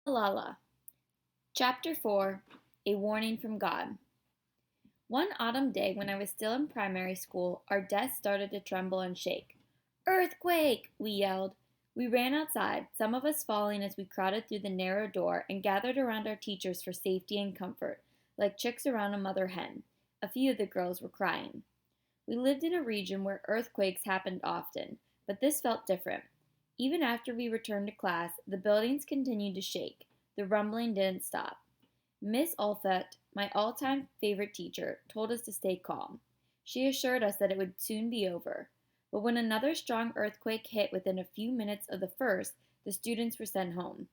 Malala. Chapter 4. A Warning from God. One autumn day when I was still in primary school, our desk started to tremble and shake. "Earthquake!" we yelled. We ran outside, some of us falling as we crowded through the narrow door and gathered around our teachers for safety and comfort, like chicks around a mother hen. A few of the girls were crying. We lived in a region where earthquakes happened often, but this felt different. Even after we returned to class, the buildings continued to shake. The rumbling didn't stop. Miss Olfett, my all-time favorite teacher, told us to stay calm. She assured us that it would soon be over. But when another strong earthquake hit within a few minutes of the first, the students were sent home.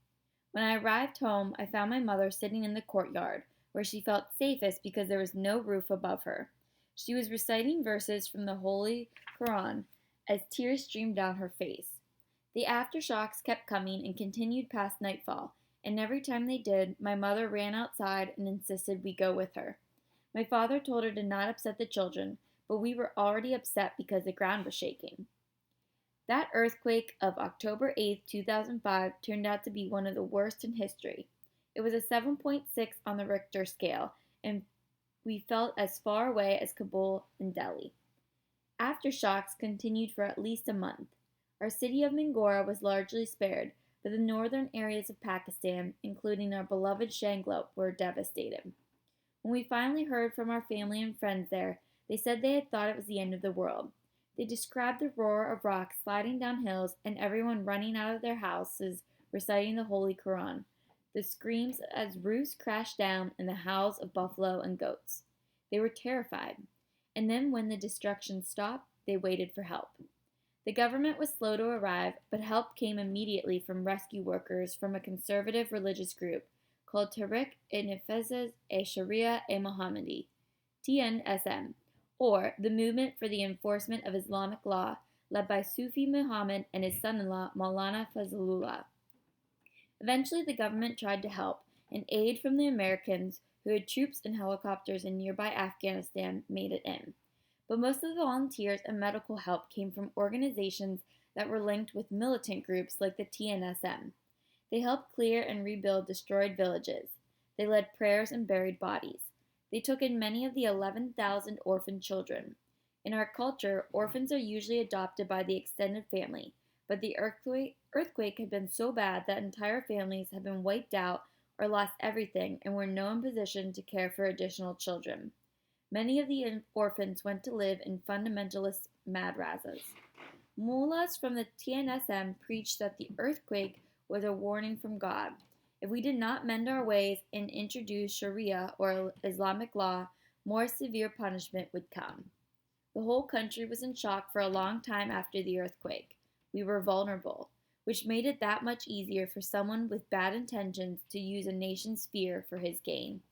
When I arrived home, I found my mother sitting in the courtyard, where she felt safest because there was no roof above her. She was reciting verses from the Holy Quran as tears streamed down her face. The aftershocks kept coming and continued past nightfall, and every time they did, my mother ran outside and insisted we go with her. My father told her to not upset the children, but we were already upset because the ground was shaking. That earthquake of October 8, 2005 turned out to be one of the worst in history. It was a 7.6 on the Richter scale, and we felt as far away as Kabul and Delhi. Aftershocks continued for at least a month. Our city of Mingora was largely spared, but the northern areas of Pakistan, including our beloved Shanglo, were devastated. When we finally heard from our family and friends there, they said they had thought it was the end of the world. They described the roar of rocks sliding down hills and everyone running out of their houses reciting the Holy Quran, the screams as roofs crashed down, and the howls of buffalo and goats. They were terrified. And then when the destruction stopped, they waited for help. The government was slow to arrive, but help came immediately from rescue workers from a conservative religious group called Tehrik-e-Nafaz-e-Sharia-e-Mohammadi, TNSM, or the Movement for the Enforcement of Islamic Law, led by Sufi Muhammad and his son-in-law Maulana Fazlullah. Eventually the government tried to help, and aid from the Americans, who had troops and helicopters in nearby Afghanistan, made it in. But most of the volunteers and medical help came from organizations that were linked with militant groups like the TNSM. They helped clear and rebuild destroyed villages. They led prayers and buried bodies. They took in many of the 11,000 orphan children. In our culture, orphans are usually adopted by the extended family, but the earthquake had been so bad that entire families had been wiped out or lost everything and were no in position to care for additional children. Many of the orphans went to live in fundamentalist madrasas. Mullahs from the TNSM preached that the earthquake was a warning from God. If we did not mend our ways and introduce Sharia or Islamic law, more severe punishment would come. The whole country was in shock for a long time after the earthquake. We were vulnerable, which made it that much easier for someone with bad intentions to use a nation's fear for his gain.